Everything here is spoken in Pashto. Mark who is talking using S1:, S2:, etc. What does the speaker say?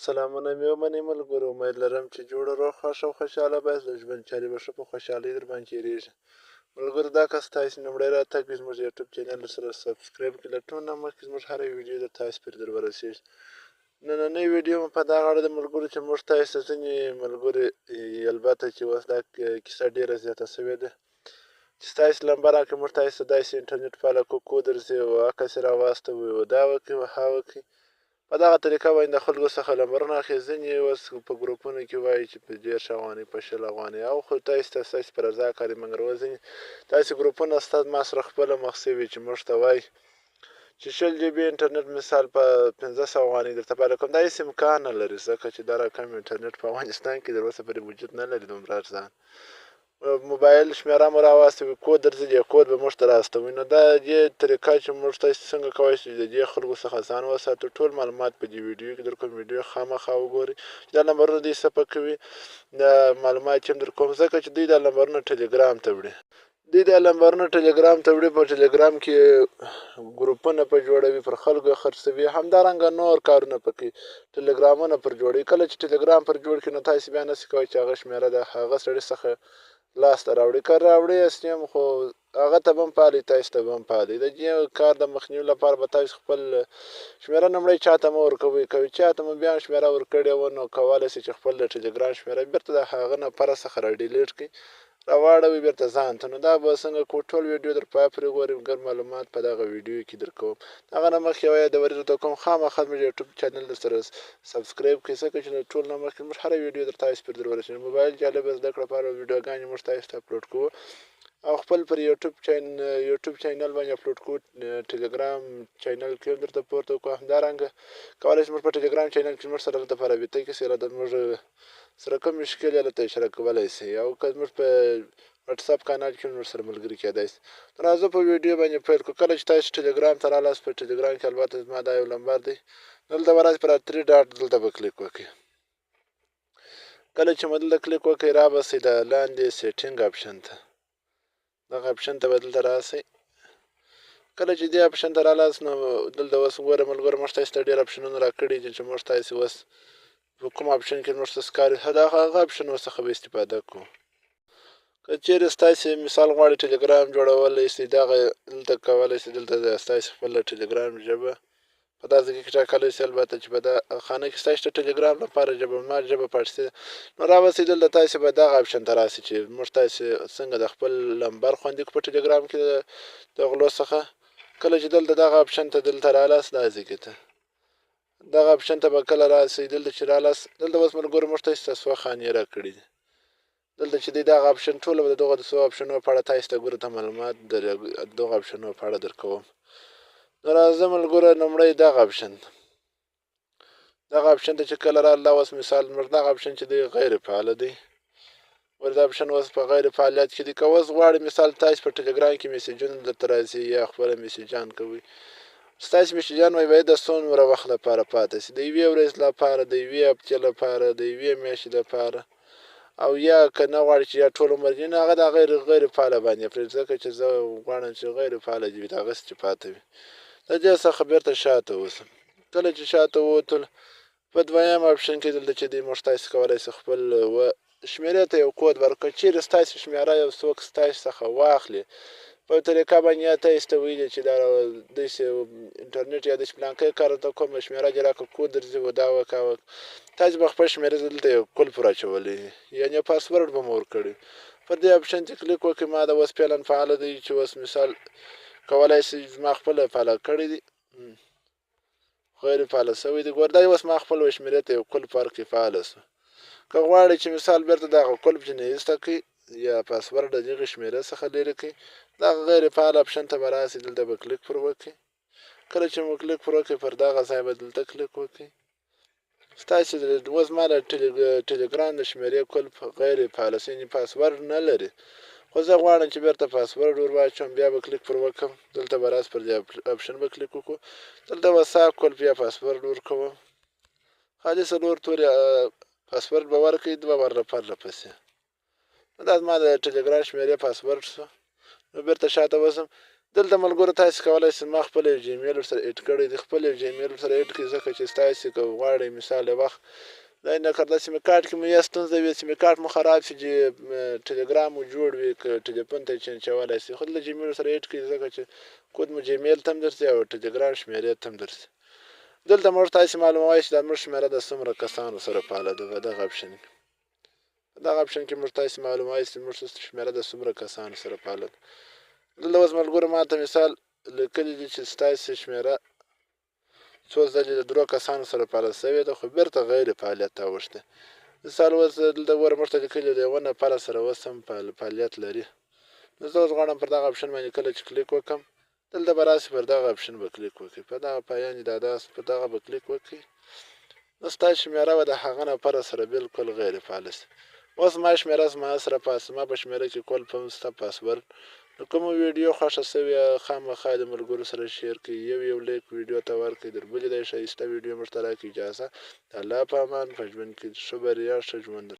S1: سلامونه مې ومنئ ملګرو، امید لرم چې جوړه روغ خوښ او خوشحاله به د ژوند چارې به ښه په خوشحالۍ در باندې تېرېږي. ملګرو دا که ستاسې لومړی راتګ وي زموږ یوټیوب چینل سره سبسکرایب کړئ، له ټول نه مخکې زموږ هره ویډیو د تاسې پورې در ورسېږي. نننۍ ویډیو مو په دغه اړه ده ملګرو چې موږ تاسې ته ځینې ملګري البته چې اوس دا کیسه ډېره زیاته سوې ده چې ستاسې لمبه راکړئ، موږ تاسې ته داسې انټرنېټ فعاله کوو درځي او عکس یې راواستوئ او دا وکړئ او هغه وکړئ. په دغه طریقه باندې د خلکو څخه نمبرونه اخلي. ځینې اوس په ګروپونو کې وایي چې په 10 افغانۍ په 20 افغانۍ او خو تاسې ته ستاسې په رضا کار یې مګر ځینې داسې ګروپونه شته ما سره خپله مخ شوي چې موږ ته وایي چې 20 GB انټرنېټ مثال په 1500 افغانۍ درته پاته کوم. دا هېڅ امکان نه لري ځکه چې دا رقم انټرنېټ په افغانستان کې تر اوسه پورې وجود نه لري دومره ارزان. موبایل شمېره مو راواستوي، کود درځي، دې کود به موږ ته راستوي. نو دا دې طریقه چې موږ تاسې څنګه کولی شو د دې خلکو څخه ځان وساتو، ټول معلومات په دې ویډیو کې در کوم. ویډیو خامخا وګورئ چې دا نمبرونه دوی څه کوي، دا معلومات یې هم در کوم ځکه چې دوی دا نمبرونه ټلګرام ته وړي. دوی دا نمبرونه ټلګرام ته وړي، په ټلګرام کې ګروپونه په جوړوي، پر خلکو یې خرڅوي، همدارنګه نور کارونه پکې ټلګرامونه پر جوړوي. کله چې ټلګرام پر جوړ کړي نو تاسې بیا نشئ کولی چې هغه شمېره د هغه سړي څخه لاسته راوړي. که راوړي یاست هم خو هغه ته به هم پالئ، تاسې ته به هم پالئ. د دې کار د مخنیوي لپاره به تاسې خپل شمېره لومړی چاته مه ورکوئ. که چاته مو بیا شمېره ورکړې وه نو کولی شئ چې خپل د ټلګرام شمېره بېرته د هغه نفره څخه راډیلیټ کړئ، راواړوئ بېرته ځان ته. نو دا به څنګه کوو، ټول ویډیو در پای پورې وګورئ، ګڼ معلومات په دغه ویډیو کې در کوم. هغه نه مخکې یوه یادوري درته کوم، خامخا زموږ یوټیوب چینل در سره سبسکرایب کړئ ځکه چې د ټول نه مخکې زموږ هره ویډیو در تاسې پورې در ورسېږي. موبایل جالبه زده کړه لپاره ویډیوګانې موږ تاسې ته اپلوډ کوو او خپل پر یوټیوب چینل باندې اپلوډ کوو. ټلګرام چینل کې هم درته پورته کوو. همدارنګه کولی شئ زموږ په ټلګرام چینل کې زموږ سره دلته په رابطه کې شئ، زموږ سره کوم مشکل یې دلته اشاره کولی شئ، او که زموږ په وټساپ کانال کې هم ورسره ملګري کېدای شئ. نو راځه په ویډیو باندې پیل کړو. کله چې تاسې ټلګرام ته رالاست، په ټلګرام کې البته زما دا یو نمبر دی، دلته به راسئ، پر 3 ډاټ دلته به کلیک وکړئ. کله چې مو دلته کلیک وکړئ رابسئ د لاندې سیټینګ آپشن ته، دغه آپشن ته به دلته راسئ. کله چې دې آپشن ته رالاست نو دلته اوس ګوره ملګرو موږ تاسې ته ډېر آپشنونه راکړي دي چې موږ تاسې اوس په کوم آپشن کې موږ ته ښکاري د هغه آپشنو څخه به استفاده کوو. که چیرې ستاسې مثال غواړئ ټلګرام جوړولی شئ، دغه دلته کولی شئ، دلته ستاسې خپله ټلګرام ژبه په دا ځای کې ټاکلی شئ. البته چې په دا خانه کې ستاسې د ټلګرام لپاره ژبه ما ژبه فارسي ده. نو رابسئ دلته تاسې به دغه آپشن ته راسئ چې موږ تاسې څنګه د خپل نمبر خوندي کړو په ټلګرام کې د غلو څخه. کله چې دلته دغه آپشن ته دلته رالاست، دا ځای کې ته دغه آپشن ته به کله راسئ، دلته چې رالاست دلته اوس ملګرو موږ تاسې ته څو خانې راکړي دي. دلته چې دی دغه آپشن ټوله به د دغو څو آپشنو په اړه تاسې ته ګورو ته معلومات د دغو آپشنو په اړه در کوم. نو راځه ملګرو لومړی دغه آپشن ته چې کله راغله، اوس مثال زموږ دغه آپشن چې دی غیر فعاله دی، ولې دا آپشن اوس په غیر فعالیت کې دی. که اوس غواړئ مثال تاسې په ټلګرام کې میسیجونه درته راځي یا خپله میسیجان کوئ، ستاسې میسیجان باید د څومره وخت لپاره پاته شي، د یوې ورځې لپاره، د یوې هفتې لپاره، د یوې میاشتې لپاره، او یا که نه غواړئ چې یا ټول عمر وي، نو هغه د غیر فعاله باندې پرېږدئ ځکه چې زه غواړم چې غیر فعاله دې وي، د هغسې چې پاته وي. د دې څخه بېرته شاته اوسم. کله چې شاته ووتل په دویم آپشن کې دلته چې دی موږ تاسې کولی شئ خپل شمېرې ته یو کود ورکړئ. چیرې ستاسې شمېره یو څوک ستاسې څخه واخلي په یو طریقه باندې، یا تاسې ته ویلي چې دا داسې انټرنېټ یا داسې پلانکی کار ته کومه شمېره دې راکړه، کود درځي و دا وکړه، تاسې به خپل شمېرې دلته یو قلف ور اچولی، یعنې پاسورډ به مو ورکړی. پر دې آپشن چې کلیک وکړئ، ما دا اوس فعلا فعاله دی چې اوس مثال کولی شئ زما خپله فعاله کړی دی، غیر فعاله شوی دی. ګوره دا اوس ما خپل شمېرې ته یو قلف ورکړي، فعاله شو. که غواړئ چې مثال بېرته دغه قلف ځینې ایسته کړئ یا پاسورډ د دغې شمېرې څخه لرې کړئ، دغه غیر فعال آپشن ته به راسئ، دلته به کلیک پر وکړئ. کله چې مو کلیک پر وکړئ پر دغه ځای به دلته کلیک وکړئ. ستاسې اوس ما د ټلګرام د شمېرې قلف غیر فعاله شوی، یعنې پاسورډ نه لري، خو زه غواړم چې بېرته پاسورډ ور واچوم. بیا به کلیک پر وکړم، دلته به راسئ، پر دې آپشن به کلیک وکړو، دلته به صاف قلف یا پاسورډ ورکوم. خالي څلور تورې پاسورډ به ورکړئ، دوه پرله پسې. دا زما د ټلګرام شمېرې پاسورډ شو. نو بېرته شاته وځم. دلته ملګرو تاسې کولی شئ ما خپل یو جیمیل ورسره اډ کړی دی. خپل یو جیمیل ورسره اډ کړئ ځکه چې ستاسې که غواړئ مثال یو وخت نه کړه سیم کارت کې مو یا ستونزه وي سیم کارت مو خراب شي ټلګرام مو جوړ وي که ټلیفون ته یې چینجولی شي خو دلته جیمیل سره اډ کړئ ځکه چې کود مو جیمیل ته هم درځي او ټلګرام شمېرې ته هم درځي. دلته موږ تاسې معلوموی چې دا زموږ شمېره د څومره کسانو سره فعاله ده. په دغه اپشن کې کې موږ تاسې معلوموی چې زموږ شمېره د څومره کسانو سره فعاله ده. دلته اوس ملګرو ما ته مثال لیکلی دي چې ستاسې شمېره څو ځلې د 3 کسانو سره فعاله شوې ده خو بېرته غیر فعالیت ته اوښتې. مثال اوس دلته ګوره موږ ته لیکلي د 1 نفر سره اوس هم فعالیت لري. نو زه اوس غواړم پر دغه اپشن باندې کله چې کلیک وکړم دلته به راسي پر دغه اپشن به کلیک وکړئ. په دغه پایان په دغه به کلیک وکړئ نو ستاسو شمېره به د هغه نفر سره بالکل غیر فعاله شي. اوس ما شمېره زما سره زما په شمېره کې کول شته پاسورډ. نو کومه ویډیو خوښه شوې خامخا د ملګرو سره شیر کړئ. یو لیک ویډیو ته ورکړئ. در بلې د ښایسته ویډیو موږ ته راکړئ اجازه. د الله په امان په ژوند کې ښه بریا ښه ژوند